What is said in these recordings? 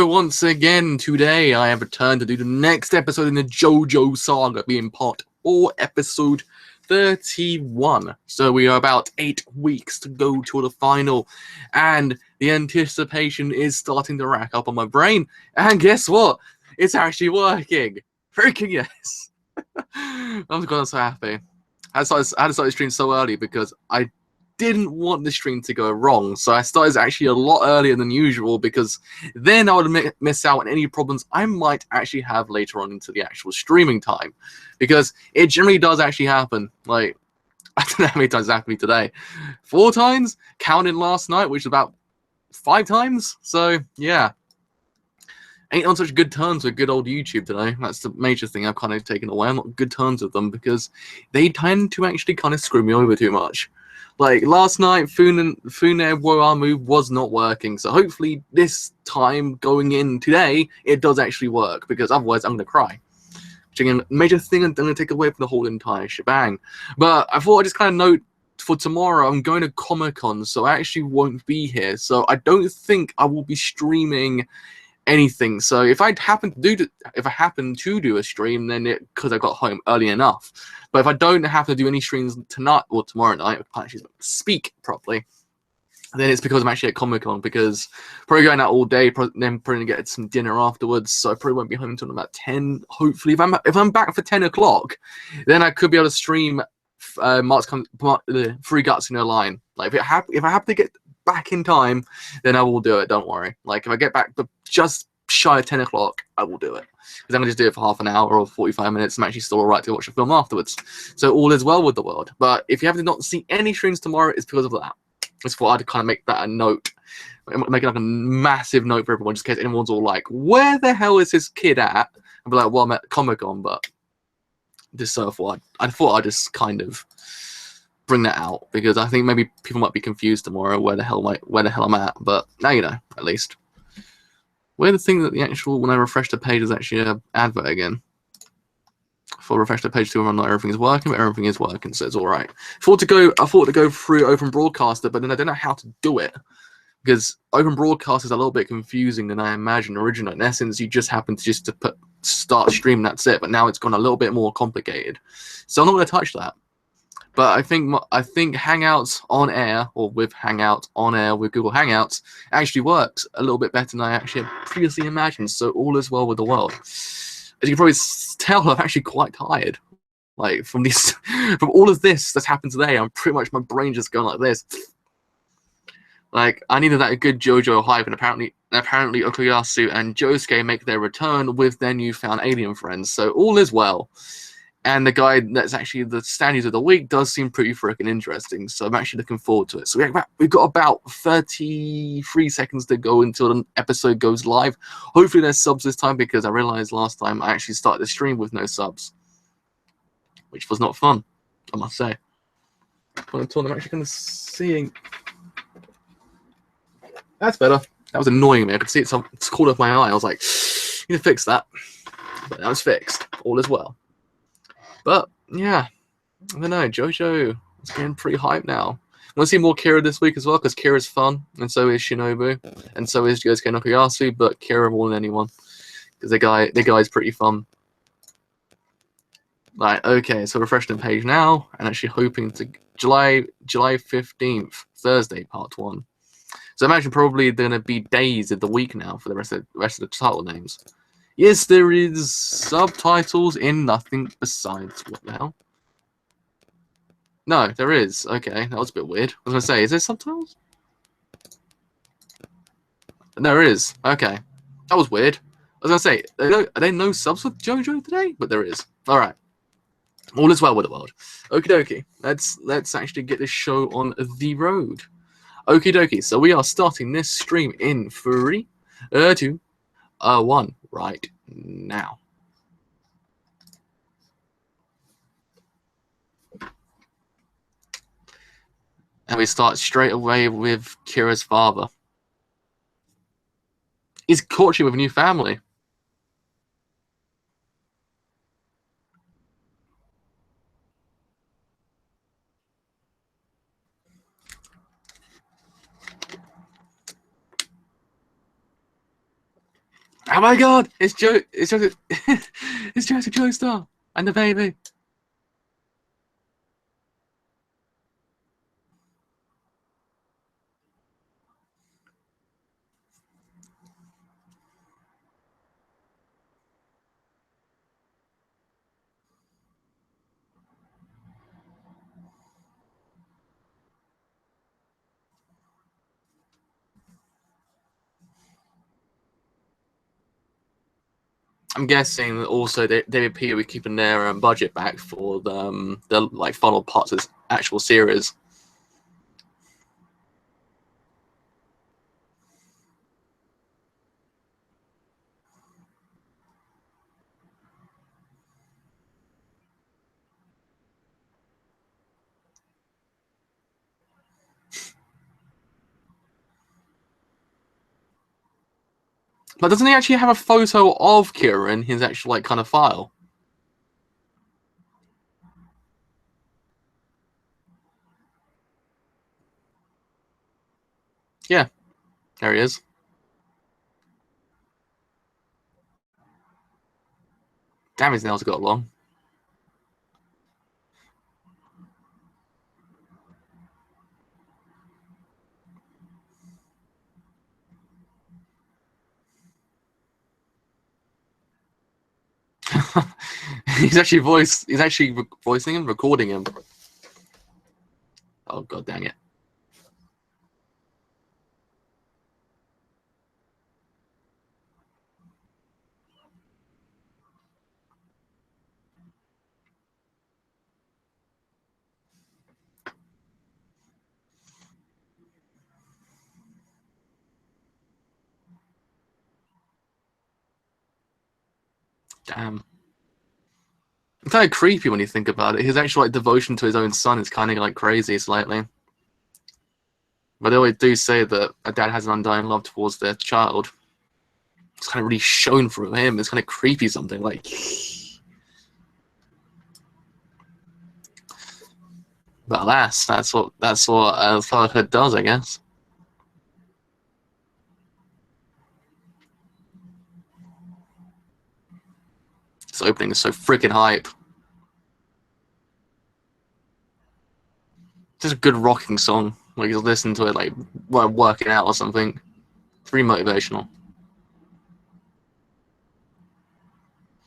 once again, today I have returned to do the next episode in the JoJo saga, being part 4, episode 31. So we are about 8 weeks to go to the final, and the anticipation is starting to rack up on my brain. And guess what? It's actually working. Freaking yes. I'm God, so happy. I had to start the stream so early because I didn't want the stream to go wrong, so I started actually a lot earlier than usual, because then I would miss out on any problems I might actually have later on into the actual streaming time, because it generally does actually happen. Like, I don't know how many times it happened to me today. 4 times, counting last night, which is about 5 times. So yeah, ain't on such good terms with good old YouTube today. That's the major thing I've kind of taken away. I'm not on good terms with them because they tend to actually kind of screw me over too much. Like last night, Fune Woa move was not working, so hopefully this time going in today, it does actually work, because otherwise I'm going to cry. Which again, major thing I'm going to take away from the whole entire shebang. But I thought I'd just kind of note for tomorrow, I'm going to Comic-Con, so I actually won't be here. So I don't think I will be streaming anything. So if I happen to do a stream, then because I got home early enough. But if I don't have to do any streams tonight or tomorrow night, I can't actually speak properly, then it's because I'm actually at Comic-Con, because probably going out all day, then probably get some dinner afterwards. So I probably won't be home until about 10. Hopefully, if I'm back for 10 o'clock, then I could be able to stream Free Guts in a line. Like if I have to get back in time, then I will do it. Don't worry. Like if I get back just shy of 10 o'clock, I will do it. Because I'm going to just do it for half an hour or 45 minutes. I'm actually still alright to watch a film afterwards. So all is well with the world. But if you have to not see any streams tomorrow, it's because of that. Just thought I'd kind of make that a note. Make it like a massive note for everyone, just in case anyone's all like, where the hell is this kid at? I'd be like, well, I'm at Comic-Con, but just so I thought I'd just kind of bring that out, because I think maybe people might be confused tomorrow where the hell I'm at. But now you know, at least. Weird the thing that the actual, when I refresh the page, is actually an advert again. If I refresh the page to run, not everything is working, but everything is working, so it's all right. I thought to go through Open Broadcaster, but then I don't know how to do it, because Open Broadcaster is a little bit confusing than I imagined originally. In essence, you just happen to start stream, that's it. But now it's gone a little bit more complicated, so I'm not going to touch that. But I think Hangouts on air, or with Hangout on air with Google Hangouts, actually works a little bit better than I actually had previously imagined. So all is well with the world. As you can probably tell, I'm actually quite tired. Like from all of this that's happened today, I'm pretty much, my brain just going like this. Like I needed that good JoJo hype, and apparently Okuyasu and Josuke make their return with their newfound alien friends. So all is well. And the guy that's actually the standings of the week does seem pretty freaking interesting. So I'm actually looking forward to it. So we've got about 33 seconds to go until the episode goes live. Hopefully there's subs this time, because I realized last time I actually started the stream with no subs, which was not fun, I must say. I'm actually kind of seeing. That's better. That was annoying me. I could see it's caught off my eye. I was like, you need to fix that. But that was fixed. All is well. But yeah, I don't know. JoJo is getting pretty hyped now. I want to see more Kira this week as well, because Kira's fun, and so is Shinobu, and so is Josuke Okuyasu. But Kira more than anyone, because the guy's pretty fun. Right, okay, so refreshing the page now, and actually hoping to July 15th, Thursday, part 1. So I imagine probably they're going to be days of the week now for the rest of the title names. Yes, there is subtitles in nothing besides, what the hell? No, there is. Okay, that was a bit weird. I was going to say, is there subtitles? No, there is. Okay, that was weird. I was going to say, are there no subs for JoJo today? But there is. All right. All is well with the world. Okie dokie. Let's actually get this show on the road. Okie dokie. So we are starting this stream in 3, 2, 1 right now. And we start straight away with Kira's father. He's courtship with a new family. Oh my god! It's Joe. It's Joe. It's Joseph Joestar and the baby. I'm guessing also David P were keeping their budget back for the like final parts of this actual series. But doesn't he actually have a photo of Kira in his actual like kind of file? Yeah, there he is. Damn, his nails got long. He's actually voicing him, recording him. Oh god dang it. Damn. It's kind of creepy when you think about it. His actual like devotion to his own son is kind of like crazy slightly. But they always do say that a dad has an undying love towards their child. It's kind of really shown through him. It's kind of creepy something like. But alas, that's what fatherhood does, I guess. This opening is so freaking hype. Just a good rocking song. Like you listen to it like while working out or something. It's really motivational.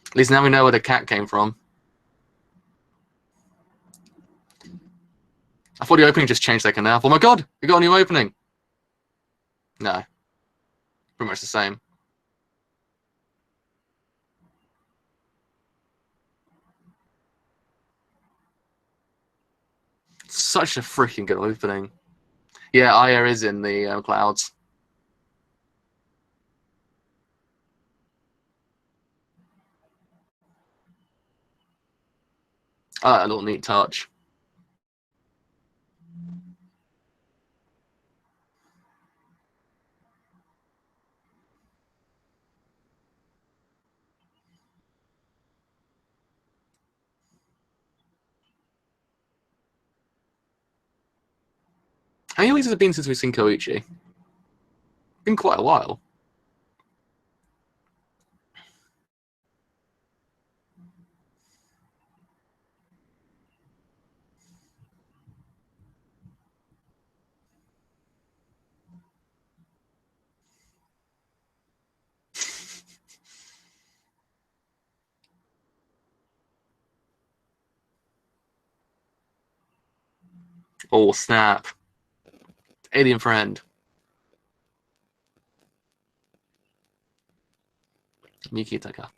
At least now we know where the cat came from. I thought the opening just changed second half. Oh my god, we got a new opening. No. Pretty much the same. Such a freaking good opening. Yeah, Aya is in the clouds. A little neat touch. How many weeks has it been since we've seen Koichi? Been quite a while. Oh snap! Alien friend. Mikitaka.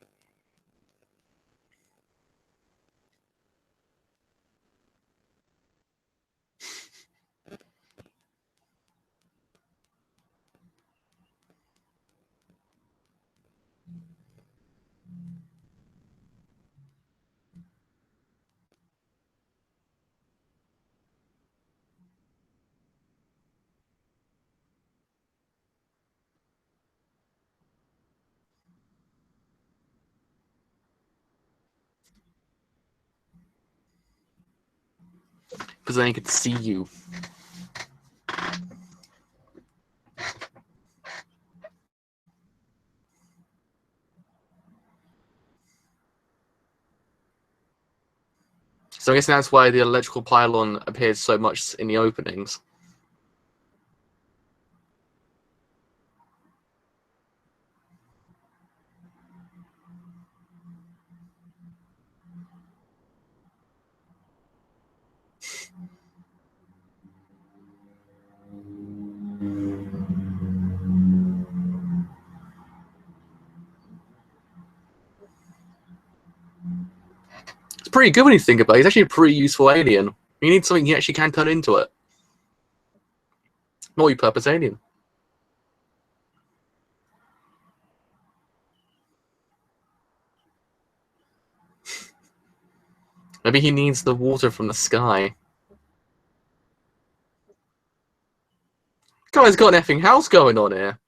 Because then he could see you. So I'm guessing that's why the electrical pylon appears so much in the openings. It's pretty good when you think about it. He's actually a pretty useful alien. You need something you actually can turn into it. Multi-purpose alien. Maybe he needs the water from the sky. Guy's got an effing house going on here.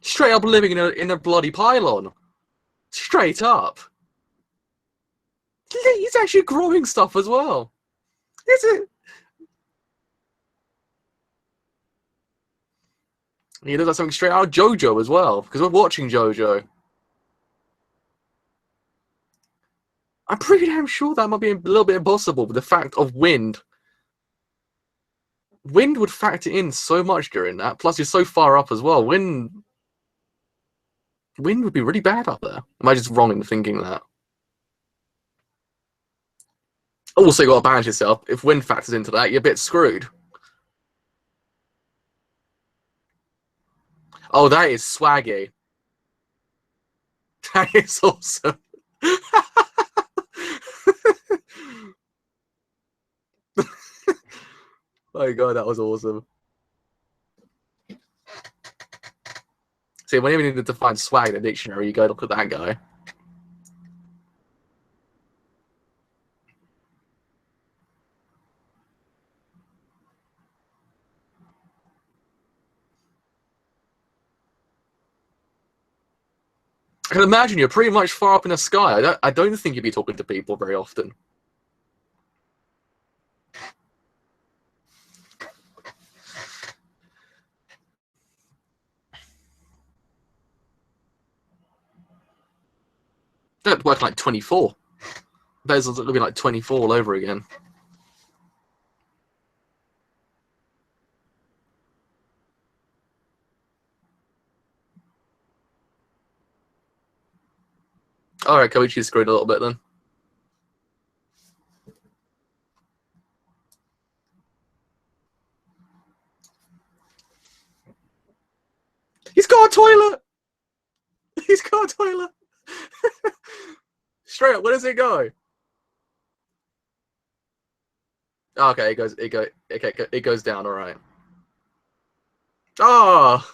Straight up living in a bloody pylon. Straight up. He's actually growing stuff as well. Is it? He looks like something straight out of JoJo as well, because we're watching JoJo. I'm pretty damn sure that might be a little bit impossible with the fact of wind. Wind would factor in so much during that, plus you're so far up as well. Wind would be really bad up there. Am I just wrong in thinking that? Also, you got to balance yourself. If wind factors into that, you're a bit screwed. Oh, that is swaggy. That is awesome. Oh my god, that was awesome. See, whenever you need to find swag in the dictionary, you go look at that guy. I can imagine you're pretty much far up in the sky. I don't think you'd be talking to people very often. That work like 24. Those are looking like 24 all over again. Alright, Koichi's screwed a little bit then. He's got a toilet! He's got a toilet! Straight up, where does it go? Oh, okay, it goes down, alright. Oh!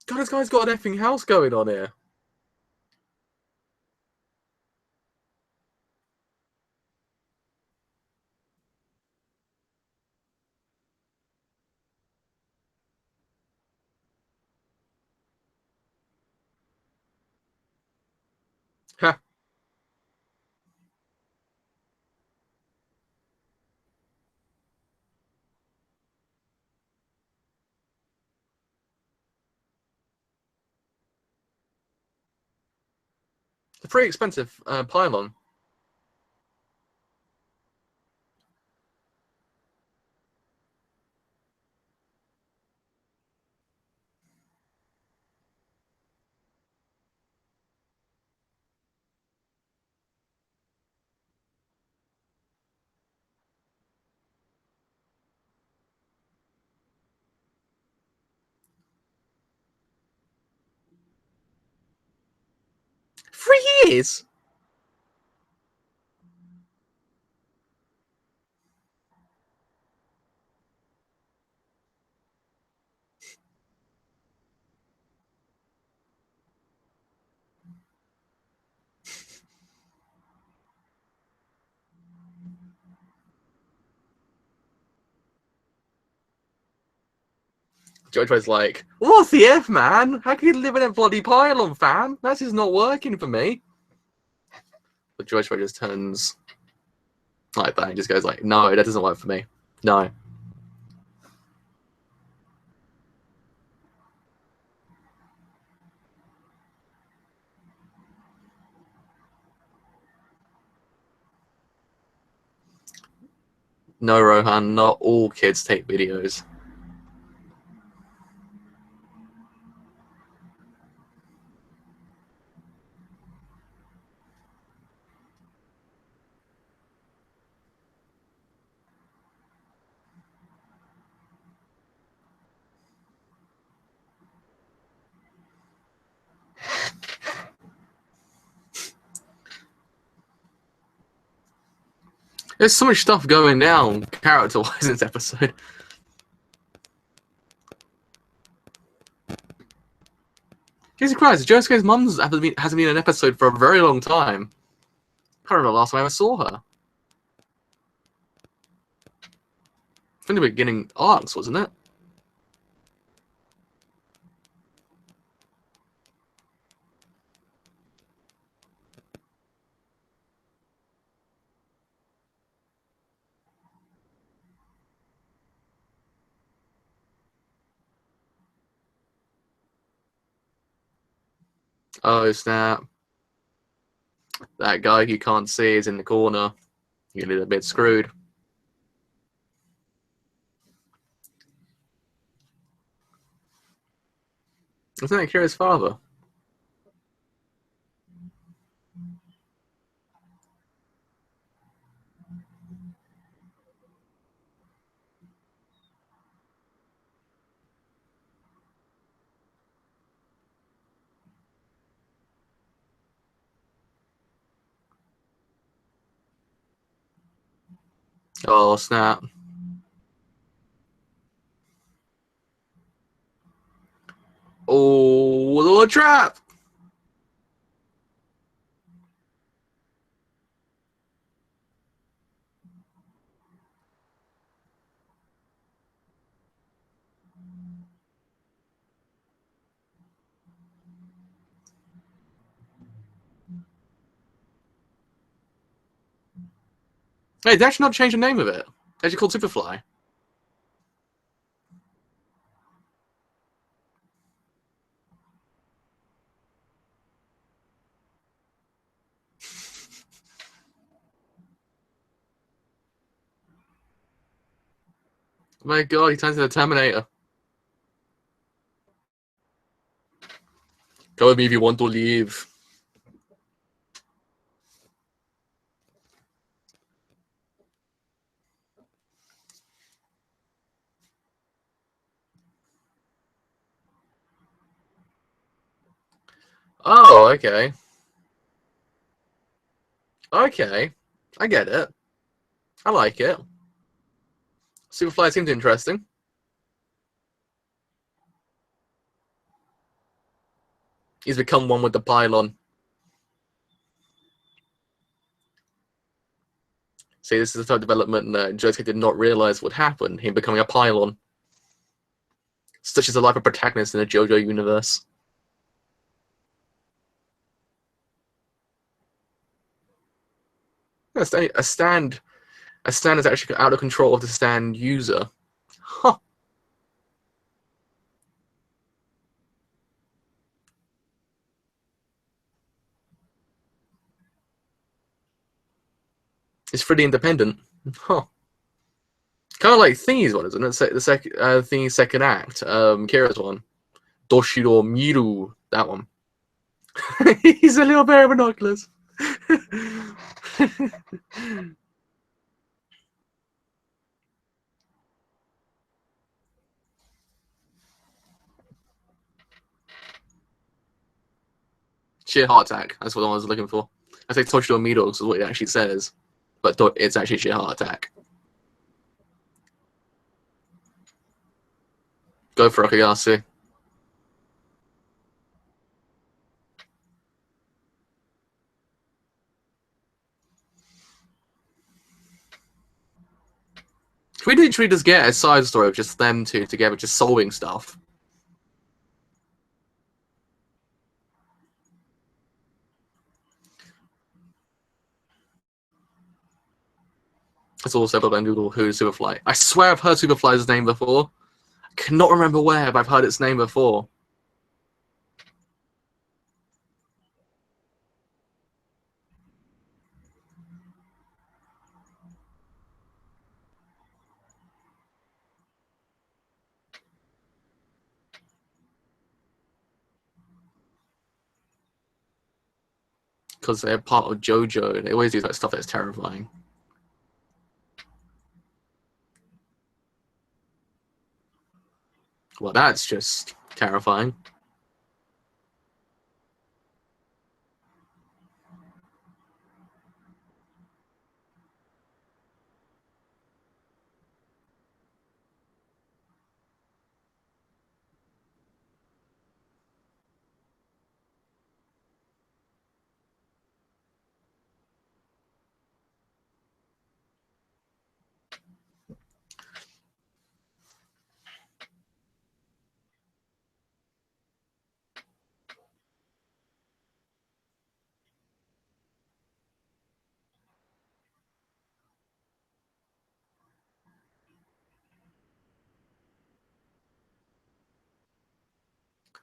God, this guy's got an effing house going on here. Huh. It's a pretty expensive pylon. years. JoJo's like, what the F, man? How can you live in a bloody pylon, fam? That's just not working for me. But JoJo just turns like that. He just goes like, no, that doesn't work for me. No. No, Rohan, not all kids take videos. There's so much stuff going down character-wise in this episode. Jesus Christ, Josuke's mum hasn't been in an episode for a very long time. I can't remember the last time I ever saw her. From the beginning arcs, wasn't it? Oh snap. That guy you can't see is in the corner. You're a bit screwed. Isn't that Kira's father? Oh snap. Oh, little trap! Hey, they actually not changed the name of it. It's actually called Superfly. Oh my god, he turns into the Terminator. Go with me if you want to leave. Oh, okay. Okay. I get it. I like it. Superfly seems interesting. He's become one with the pylon. See, this is the type of development that Josuke did not realize would happen, him becoming a pylon. Such is the life of protagonist in the JoJo universe. A stand is actually out of control of the stand user. Huh. It's pretty independent. Huh. Kind of like Thingy's one, isn't it? The second Thingy's second act. Kira's one. Doshiro Miru. That one. He's a little pair of binoculars. Sheer heart attack. That's what I was looking for. I say Toshiro Miru is what it actually says, but it's actually sheer heart attack. Go for Akagase. Can we literally just get a side story of just them two together, just solving stuff? It's also but then Google who is Superfly. I swear I've heard Superfly's name before. I cannot remember where, but I've heard its name before. Because they're part of JoJo. They always do that stuff that's terrifying. Well, that's just terrifying.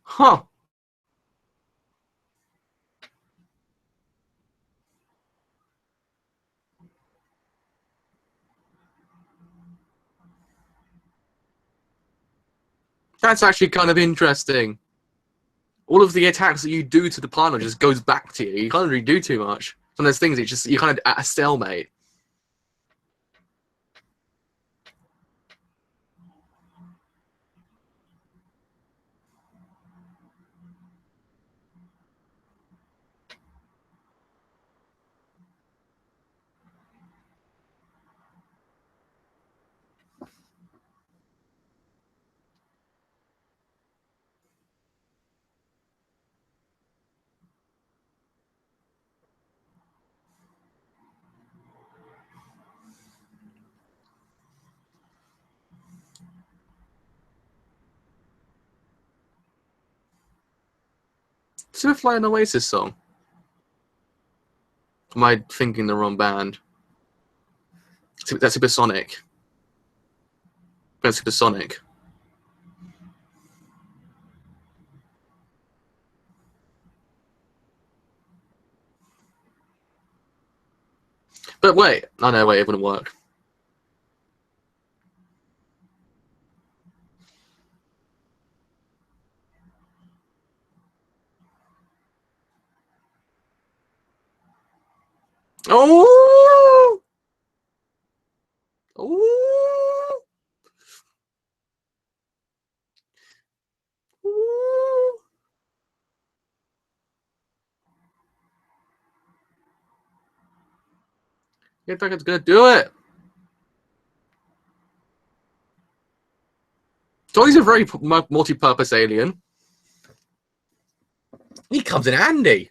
Huh. That's actually kind of interesting. All of the attacks that you do to the partner just goes back to you. You can't really do too much. Some of those things, you're kind of at a stalemate. Superfly and Oasis song. Am I thinking the wrong band? That's Supersonic. That's Supersonic. But wait. Oh no, wait, it wouldn't work. Oh! Oh! Oh! You think it's gonna do it? So he's a very multi-purpose alien. He comes in handy.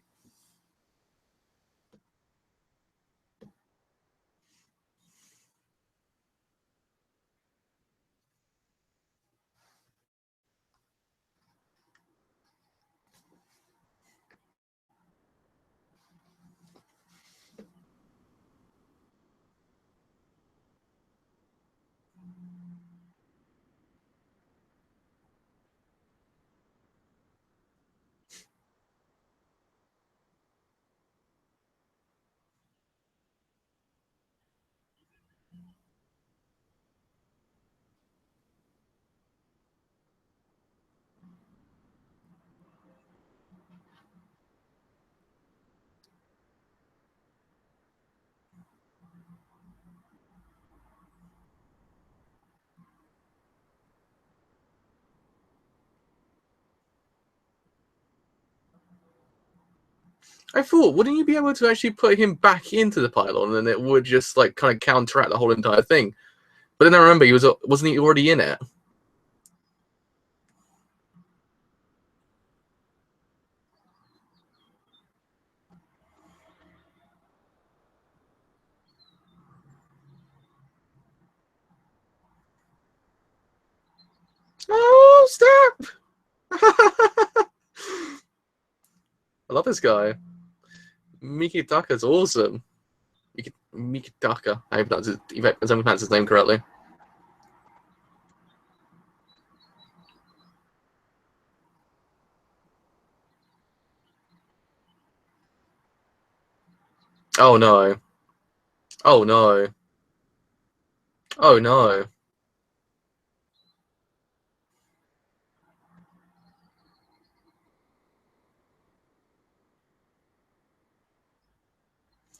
I thought, wouldn't you be able to actually put him back into the pylon and it would just like kind of counteract the whole entire thing? But then I remember wasn't he already in it? Oh, stop! I love this guy. Miki Taka's awesome. Mikitaka. I hope that's his name correctly. Oh no. Oh no. Oh no.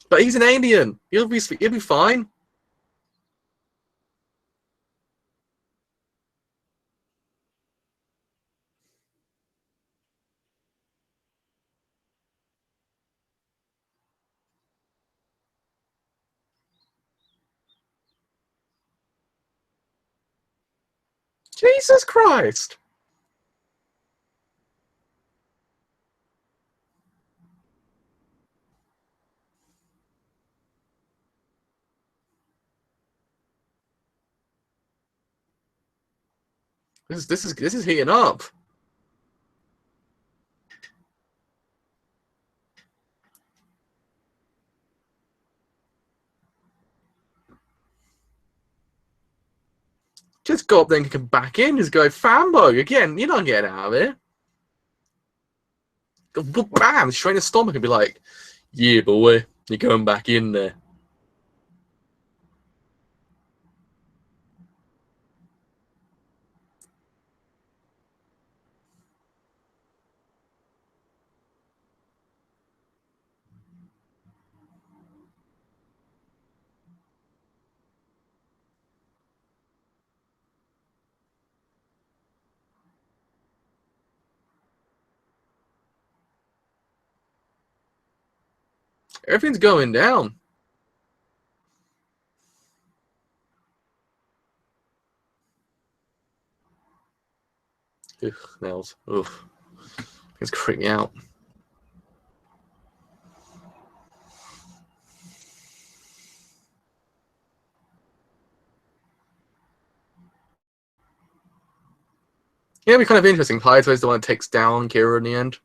But he's an alien. He'll be fine. Jesus Christ. This is heating up. Just go up there and come back in. Just go fanboy again. You're not getting out of it. Bam! Straight in the stomach and be like, "Yeah, boy, you're going back in there." Everything's going down. Ugh, nails. Ugh. It's creeping me out. Yeah, it'd be kind of interesting. Paizo's the one that takes down Kira in the end.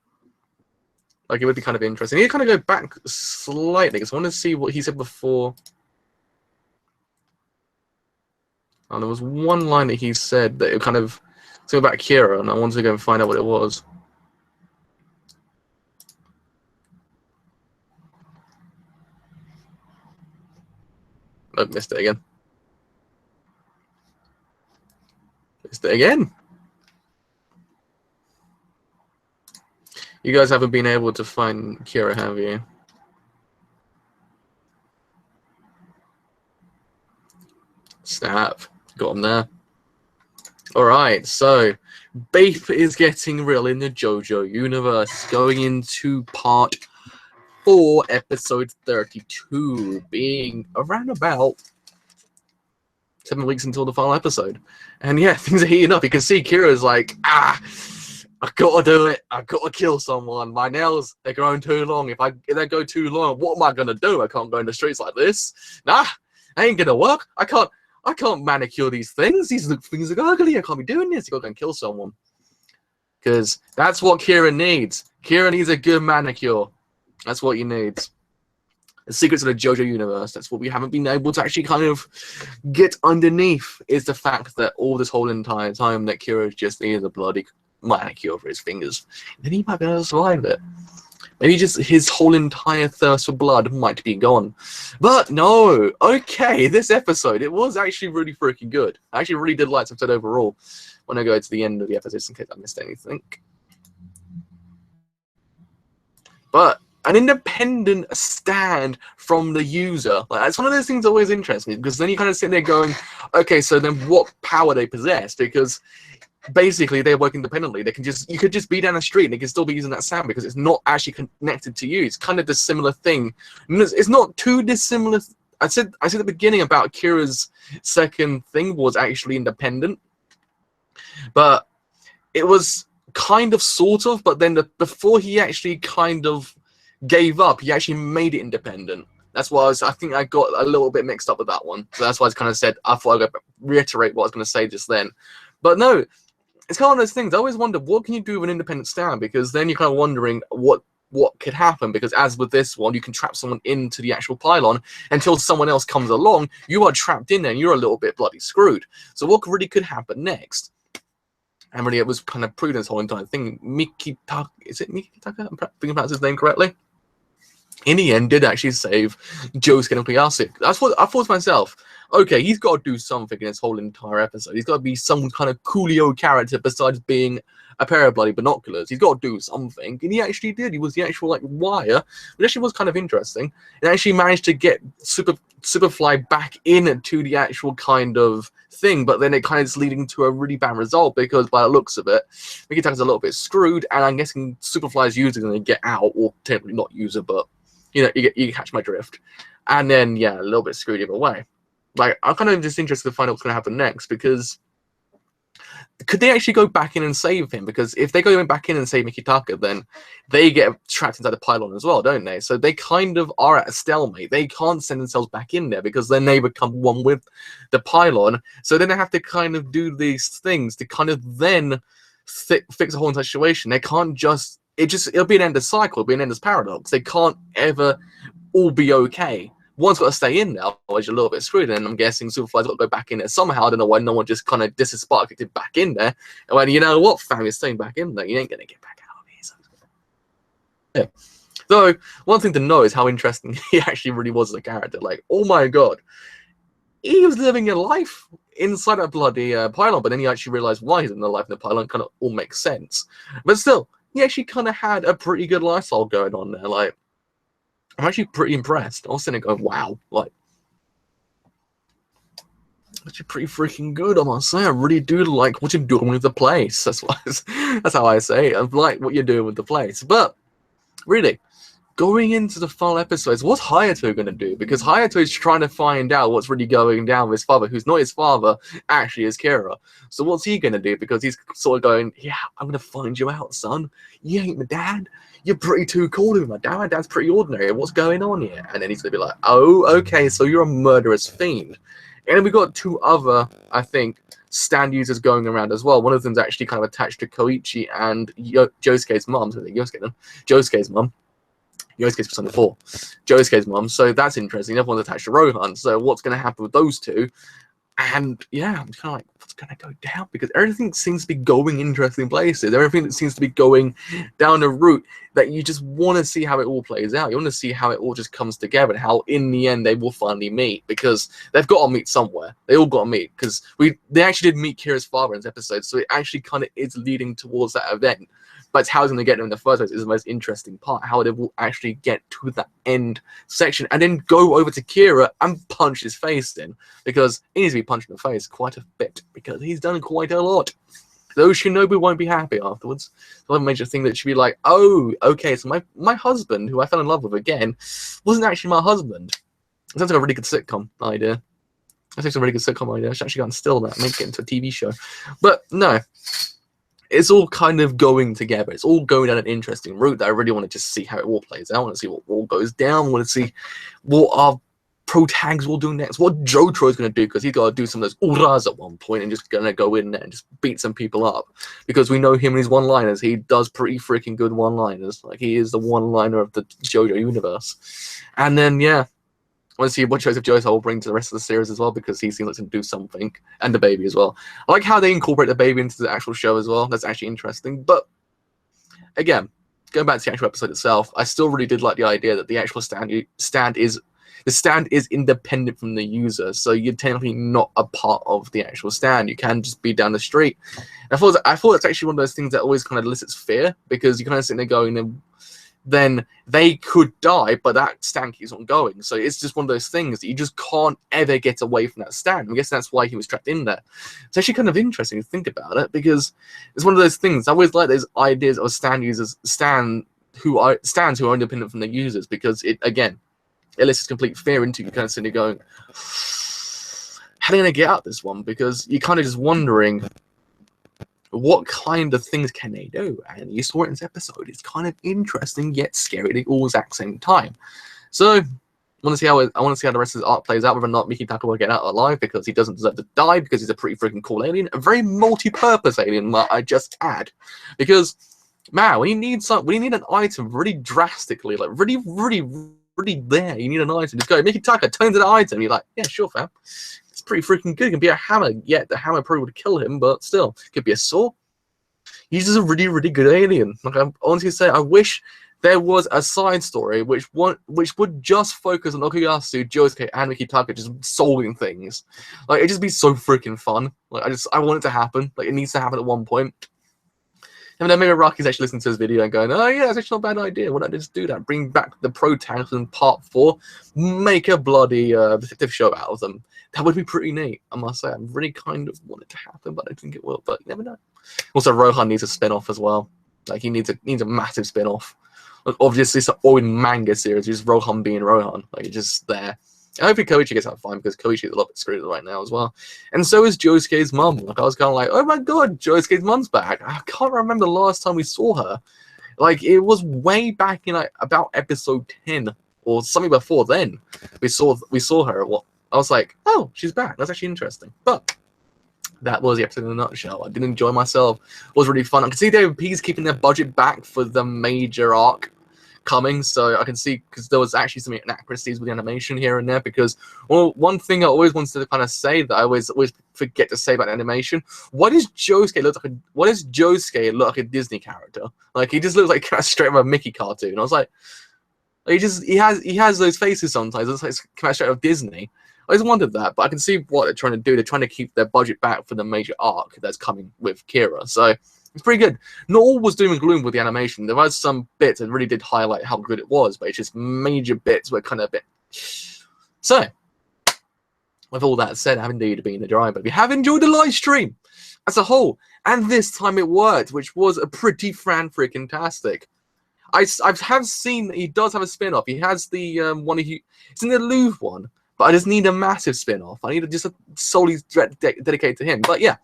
Like, it would be kind of interesting. He'd kind of go back slightly, because I want to see what he said before. And there was one line that he said that it kind of something about Kira, and I wanted to go and find out what it was. I missed it again. Missed it again. You guys haven't been able to find Kira, have you? Snap. Got him there. Alright, so Bape is getting real in the JoJo universe, going into part 4, episode 32, being around about 7 weeks until the final episode. And yeah, things are heating up. You can see Kira's like, I gotta do it. I gotta kill someone. My nails, they're growing too long. If they go too long, what am I gonna do? I can't go in the streets like this. Nah, ain't gonna work. I can't manicure these things. Things look ugly. I can't be doing this. You gotta go and kill someone. Because that's what Kira needs. Kira needs a good manicure. That's what he needs. The secrets of the JoJo universe. That's what we haven't been able to actually kind of get underneath, is the fact that all this whole entire time that Kira just needs a bloody manicure for his fingers. Then he might be able to survive it. Maybe just his whole entire thirst for blood might be gone. But no. Okay, this episode, it was actually really freaking good. I actually really did like this episode overall. When I go to the end of the episode, just in case I missed anything. But an independent stand from the user. Like, that's one of those things that always interests me, because then you kind of sit there going, okay, so then what power they possess? Because basically they work independently. You could just be down the street and they can still be using that sound because it's not actually connected to you. It's kind of the similar thing. It's not too dissimilar. I said at the beginning about Kira's second thing was actually independent, but it was kind of sort of. But then before he actually kind of gave up, he actually made it independent. That's why I think I got a little bit mixed up with that one. So that's why I kind of said I thought I'd reiterate what I was going to say just then. But no. It's kind of one of those things. I always wonder, what can you do with an independent stand? Because then you're kind of wondering, what what could happen, because as with this one, you can trap someone into the actual pylon until someone else comes along. You are trapped in there and you're a little bit bloody screwed. So what really could happen next? And really, it was kind of prudence whole entire thing. Is it Mikitaka? I'm thinking about his name correctly. In the end, did actually save Joe's getting acid. That's what I thought to myself. Okay, he's got to do something in this whole entire episode. He's got to be some kind of coolio character besides being a pair of bloody binoculars. He's got to do something, and he actually did. He was the actual like wire, which actually was kind of interesting. And actually managed to get Superfly back into the actual kind of thing, but then it kind of is leading to a really bad result, because by the looks of it, Mikitaka's a little bit screwed, and I'm guessing Superfly's user is going to get out, or technically not user, but you know, you catch my drift. And then yeah, a little bit screwed either way. Like, I'm kind of just interested to find out what's going to happen next, because could they actually go back in and save him? Because if they go back in and save Mikitaka, then they get trapped inside the pylon as well, don't they? So they kind of are at a stalemate. They can't send themselves back in there because then they become one with the pylon. So then they have to kind of do these things to kind of then fix the whole entire situation. They can't just, it'll be an endless cycle, it'll be an endless paradox. They can't ever all be okay. One's got to stay in there, otherwise you're a little bit screwed. And I'm guessing Superfly's got to go back in there somehow. I don't know why no one just kind of disrespected it back in there. And when, you know what, fam, you're staying back in there, you ain't going to get back out of here. So, yeah. So, one thing to know is how interesting he actually really was as a character. Like, oh my god. He was living a life inside that bloody pylon, but then he actually realized why he's in the life in the pylon. Kind of all makes sense. But still, he actually kind of had a pretty good lifestyle going on there. Like, I'm actually pretty impressed. I was sitting there going, wow, like, actually pretty freaking good, I must say. I really do like what you're doing with the place. That's how I say it. I like what you're doing with the place. But, really, going into the final episodes, what's Hayato going to do? Because Hayato is trying to find out what's really going down with his father, who's not his father, actually is Kira. So what's he going to do? Because he's sort of going, yeah, I'm going to find you out, son. You ain't my dad. You're pretty too cool to be my dad. My dad's pretty ordinary. What's going on here? And then he's going to be like, oh, okay, so you're a murderous fiend. And then we got two other, I think, stand users going around as well. One of them's actually kind of attached to Koichi and Josuke's mum. So Josuke's mum. Yosuke's Persona 4. Josuke's mum. So that's interesting. Everyone's attached to Rohan. So what's going to happen with those two? And yeah, I'm kind of like, what's going to go down? Because everything seems to be going interesting places. Everything seems to be going down a route that you just want to see how it all plays out. You want to see how it all just comes together and how in the end they will finally meet, because they've got to meet somewhere. They all got to meet, because they actually did meet Kira's father in this episode. So it actually kind of is leading towards that event. But it's how it's going to get there in the first place is the most interesting part. How they will actually get to the end section and then go over to Kira and punch his face in. Because he needs to be punched in the face quite a bit. Because he's done quite a lot. Though Shinobu won't be happy afterwards. The other major thing that she'd be like, oh, okay, so my husband, who I fell in love with again, wasn't actually my husband. It sounds like a really good sitcom idea. I think it's a really good sitcom idea. I should actually go and steal that and make it into a TV show. But no. It's all kind of going together. It's all going down an interesting route that I really want to just see how it all plays out. I want to see what all goes down. I want to see what our pro tags will do next. What JoJo is going to do, because he's got to do some of those uras at one point and just going to go in there and just beat some people up. Because we know him and his one-liners. He does pretty freaking good one-liners. Like, he is the one-liner of the JoJo universe. And then, yeah. I want to see what Joseph Joestar will bring to the rest of the series as well, because he seems like to do something. And the baby as well. I like how they incorporate the baby into the actual show as well. That's actually interesting. But, again, going back to the actual episode itself, I still really did like the idea that the actual stand is independent from the user. So you're technically not a part of the actual stand. You can just be down the street. And I thought it's actually one of those things that always kind of elicits fear, because you kind of sit there going, then they could die, but that stand keeps on going. So it's just one of those things that you just can't ever get away from that stand. I'm guessing that's why he was trapped in there. It's actually kind of interesting to think about it, because it's one of those things. I always like those ideas of stands who are independent from their users, because it, again, elicits complete fear into you, kind of sitting there going, how are they going to get out this one? Because you're kind of just wondering, what kind of things can they do? And you saw it in this episode. It's kind of interesting yet scary at all exact same time. So I want to see how the rest of the arc plays out, whether or not Mikitaka will get out alive, because he doesn't deserve to die, because he's a pretty freaking cool alien, a very multi-purpose alien, might I just add. Because man, when you need an item really drastically, like really there, you need an item. Just go, Mickey Tucker, turn into the item. You're like, yeah, sure, fam. It's pretty freaking good. It can be a hammer. Yeah, the hammer probably would kill him, but still, it could be a saw. He's just a really good alien. Like, I honestly say, I wish there was a side story which would just focus on Okuyasu, Josuke, and Mickey Tucker just solving things. Like, it'd just be so freaking fun. Like, I want it to happen. Like, it needs to happen at one point. And then maybe Raki's actually listening to this video and going, oh yeah, that's actually not a bad idea. Why don't I just do that? Bring back the protagonist in part 4, make a bloody detective show out of them. That would be pretty neat, I must say. I really kind of want it to happen, but I don't think it will. But you never know. Also, Rohan needs a spin-off as well. Like, he needs a massive spin-off. Like, obviously, it's an old manga series, just Rohan being Rohan. Like, it's just there. And hopefully Koichi gets out fine, because Koichi is a lot bit screwed right now as well. And so is Josuke's mum. Like, I was kind of like, oh my god, Josuke's mum's back. I can't remember the last time we saw her. Like, it was way back in, like, about episode 10, or something before then. We saw her. Well, I was like, oh, she's back. That's actually interesting. But that was the episode in a nutshell. I did enjoy myself. It was really fun. I can see David P's keeping their budget back for the major arc coming, so I can see, because there was actually some inaccuracies with the animation here and there, because, well, one thing I always wanted to kind of say that I always forget to say about animation, why does Josuke look like a Disney character? Like, he just looks like kind of straight from a Mickey cartoon. I was like, he has those faces sometimes. It's like kind of straight out of Disney. I just wondered that, but I can see what they're trying to do. They're trying to keep their budget back for the major arc that's coming with Kira. So it's pretty good. Not all was doom and gloom with the animation. There was some bits that really did highlight how good it was, but it's just major bits were kind of a bit. So, with all that said, I have indeed been the driver. If you have enjoyed the live stream as a whole, and this time it worked, which was a pretty fan-freaking-tastic. I have seen he does have a spin-off. He has the it's in the Louvre one. But I just need a massive spin-off. I need just a solely dedicated to him. But yeah.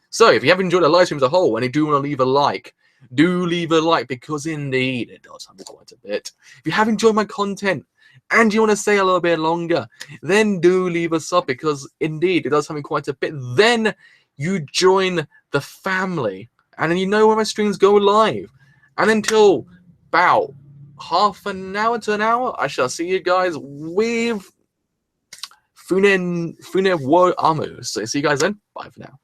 So if you have enjoyed the live stream as a whole and you do want to leave a like, do leave a like, because indeed it does happen quite a bit. If you have enjoyed my content and you want to stay a little bit longer, then do leave a sub, because indeed it does happen quite a bit. Then you join the family, and then you know when my streams go live. And until about half an hour to an hour, I shall see you guys with Funen wo Amu. So see you guys then. Bye for now.